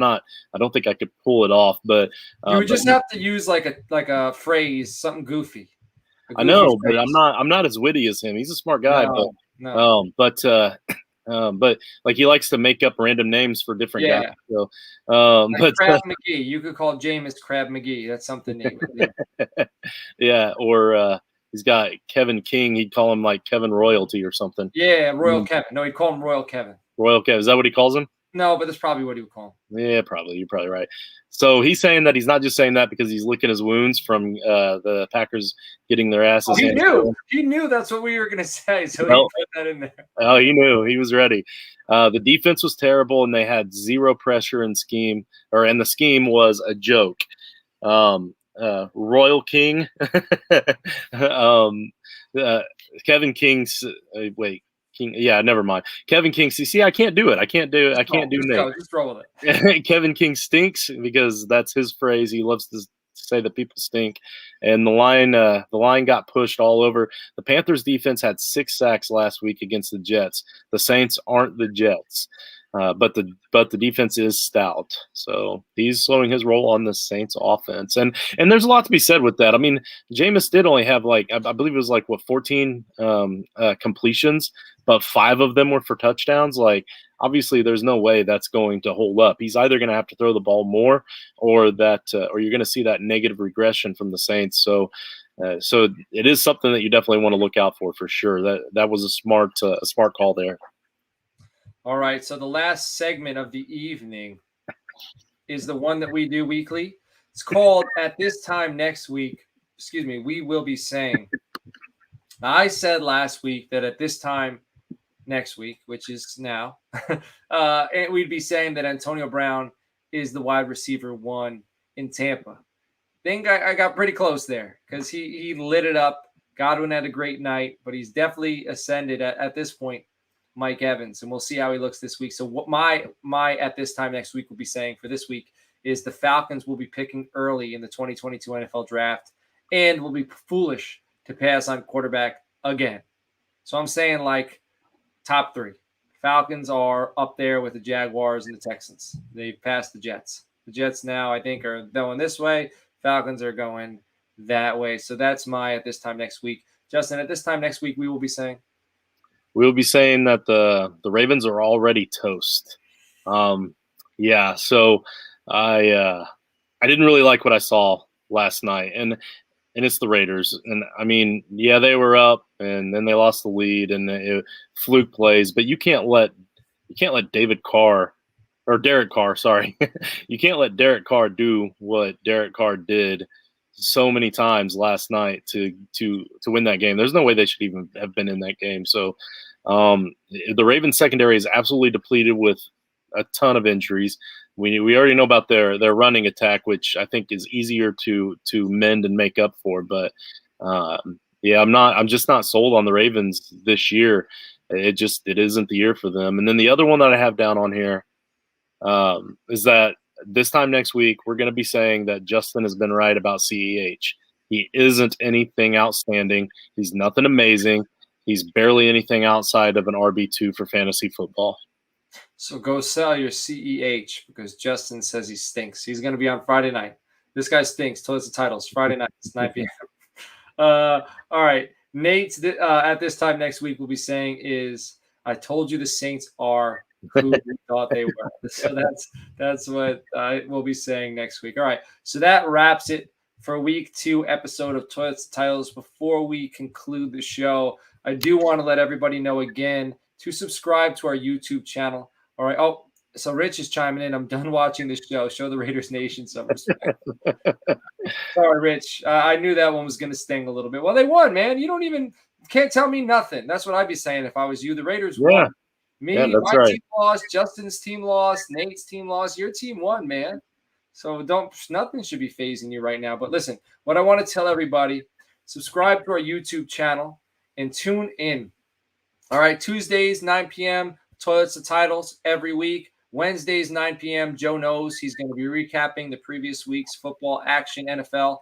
don't think I could pull it off. But you would just have to use like a phrase, something goofy. I know, phrase. But I'm not as witty as him. He's a smart guy, but like he likes to make up random names for different guys. So, like Crab McGee, you could call Jameis Crab McGee. That's something Nate would do. Yeah, or he's got Kevin King. He'd call him like Kevin Royalty or something. Yeah, Royal Kevin. No, he'd call him Royal Kevin. Royal Kevin. Is that what he calls him? No, but that's probably what he would call him. Yeah, probably. You're probably right. So he's saying that he's not just saying that because he's licking his wounds from the Packers getting their asses. He knew that's what we were going to say, so he put that in there. Oh, he knew. He was ready. The defense was terrible, and they had zero pressure and scheme, and the scheme was a joke. Royal King, Kevin King's King, yeah, never mind. Kevin King. See, I can't do it. I can't do Nate. Just roll with it. Kevin King stinks because that's his phrase. He loves to say that people stink, and the line got pushed all over. The Panthers defense had 6 sacks last week against the Jets. The Saints aren't the Jets. But the defense is stout, so he's slowing his roll on the Saints offense, and there's a lot to be said with that. I mean, Jameis did only have I believe it was 14 completions, but 5 of them were for touchdowns. Like, obviously, there's no way that's going to hold up. He's either going to have to throw the ball more, or you're going to see that negative regression from the Saints. So it is something that you definitely want to look out for sure. That was a smart call there. All right, so the last segment of the evening is the one that we do weekly. It's called At This Time Next Week. Excuse me, we will be saying. I said last week that at this time next week, which is now, and we'd be saying that Antonio Brown is the wide receiver 1 in Tampa. I think I got pretty close there because he lit it up. Godwin had a great night, but he's definitely ascended at this point, Mike Evans, and we'll see how he looks this week. So what my at this time next week will be saying for this week is the Falcons will be picking early in the 2022 NFL draft and will be foolish to pass on quarterback again. So I'm saying top 3. Falcons are up there with the Jaguars and the Texans. They've passed the Jets. The Jets now, I think, are going this way. Falcons are going that way. So that's my at this time next week. Justin, at this time next week, we will be saying that the Ravens are already toast. Yeah, so I didn't really like what I saw last night, and it's the Raiders. And I mean, yeah, they were up, and then they lost the lead, and fluke plays. But you can't let Derek Carr, sorry, you can't let Derek Carr do what Derek Carr did so many times last night to win that game. There's no way they should even have been in that game. So the Ravens secondary is absolutely depleted with a ton of injuries. We already know about their running attack, which I think is easier to mend and make up for. But yeah, I'm just not sold on the Ravens this year. It isn't the year for them. And then the other one that I have down on here is that this time next week we're going to be saying that Justin has been right about CEH. He isn't anything outstanding. He's nothing amazing. He's barely anything outside of an RB2 for fantasy football. So go sell your CEH because Justin says he stinks. He's going to be on Friday night. This guy stinks. Towards the titles. Friday night. It's 9 p.m. All right. Nate, at this time next week, will be saying is, I told you the Saints are who we thought they were. So that's what I will be saying next week. All right. So that wraps it for week 2 episode of Toilets Titles. Before we conclude the show, I do want to let everybody know again to subscribe to our YouTube channel. All right. Oh, so Rich is chiming in. I'm done watching the show. Show the Raiders Nation some respect. Sorry, Rich. I knew that one was going to sting a little bit. Well, they won, man. You can't tell me nothing. That's what I'd be saying if I was you. The Raiders won. Me, my team lost. Justin's team lost. Nate's team lost. Your team won, man. So nothing should be phasing you right now. But listen, what I want to tell everybody, subscribe to our YouTube channel and tune in. All right, Tuesdays, 9 p.m., Toilets and Titles every week. Wednesdays, 9 p.m., Joe knows he's going to be recapping the previous week's football action, NFL.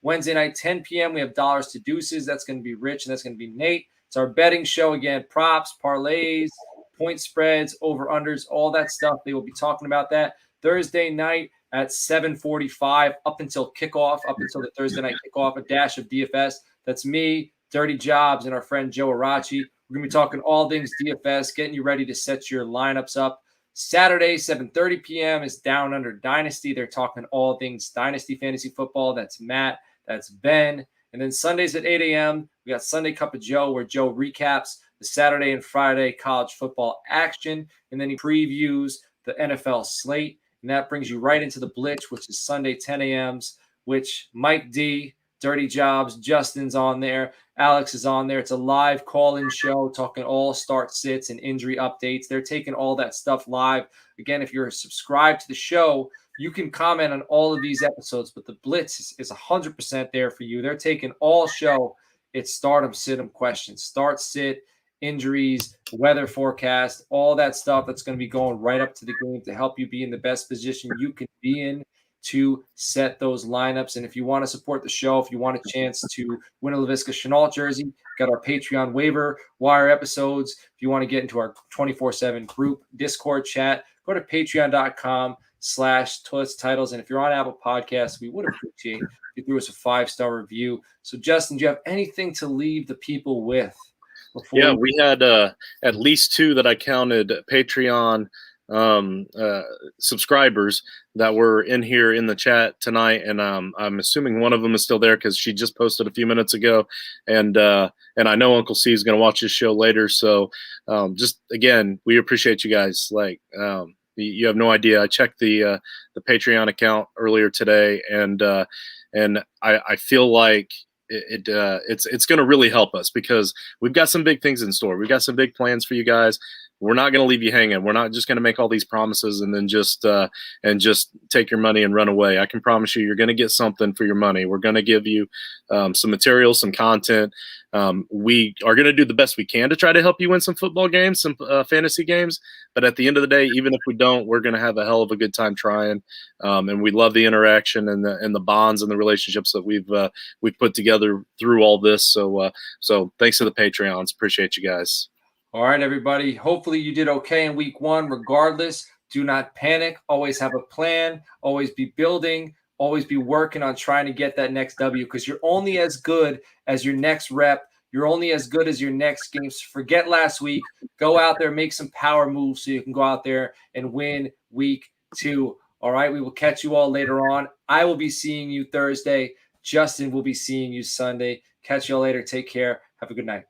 Wednesday night, 10 p.m., we have Dollars to Deuces. That's going to be Rich, and that's going to be Nate. It's our betting show again, props, parlays, point spreads, over-unders, all that stuff. They will be talking about that. Thursday night at 7:45 up until kickoff, up until the Thursday night kickoff, a dash of DFS. That's me, Dirty Jobs, and our friend Joe Arachi. We're going to be talking all things DFS, getting you ready to set your lineups up. Saturday, 7:30 p.m. is Down Under Dynasty. They're talking all things Dynasty Fantasy Football. That's Matt. That's Ben. And then Sundays at 8 a.m., we got Sunday Cup of Joe, where Joe recaps the Saturday and Friday college football action, and then he previews the NFL slate. And that brings you right into the Blitz, which is Sunday 10 a.m.s, which Mike D, Dirty Jobs, Justin's on there. Alex is on there. It's a live call-in show talking all start sits and injury updates. They're taking all that stuff live. Again, if you're subscribed to the show, you can comment on all of these episodes, but the Blitz is 100% there for you. They're taking all show. It's stardom, sit-em questions. Start, sit, injuries, weather forecast, all that stuff that's going to be going right up to the game to help you be in the best position you can be in to set those lineups. And if you want to support the show, if you want a chance to win a LaVisca Chenault jersey, got our Patreon waiver wire episodes. If you want to get into our 24/7 group Discord chat, go to patreon.com/Toilets Titles. And if you're on Apple Podcasts, we would appreciate if you threw us a 5-star review. So, Justin, do you have anything to leave the people with? Yeah, we had at least 2 that I counted Patreon subscribers that were in here in the chat tonight, and I'm assuming one of them is still there because she just posted a few minutes ago, and I know Uncle C is going to watch this show later. So just again, we appreciate you guys. Like you have no idea. I checked the Patreon account earlier today, and I feel like it's going to really help us because we've got some big things in store. We've got some big plans for you guys. We're not going to leave you hanging. We're not just going to make all these promises and then just take your money and run away. I can promise you're going to get something for your money. We're going to give you some material, some content. We are going to do the best we can to try to help you win some football games, some fantasy games. But at the end of the day, even if we don't, we're going to have a hell of a good time trying. And we love the interaction and the bonds and the relationships that we've put together through all this. So thanks to the Patreons. Appreciate you guys. All right, everybody. Hopefully you did okay in week 1. Regardless, do not panic. Always have a plan. Always be building. Always be working on trying to get that next W because you're only as good as your next rep. You're only as good as your next game. So forget last week. Go out there, make some power moves so you can go out there and win week 2. All right, we will catch you all later on. I will be seeing you Thursday. Justin will be seeing you Sunday. Catch you all later. Take care. Have a good night.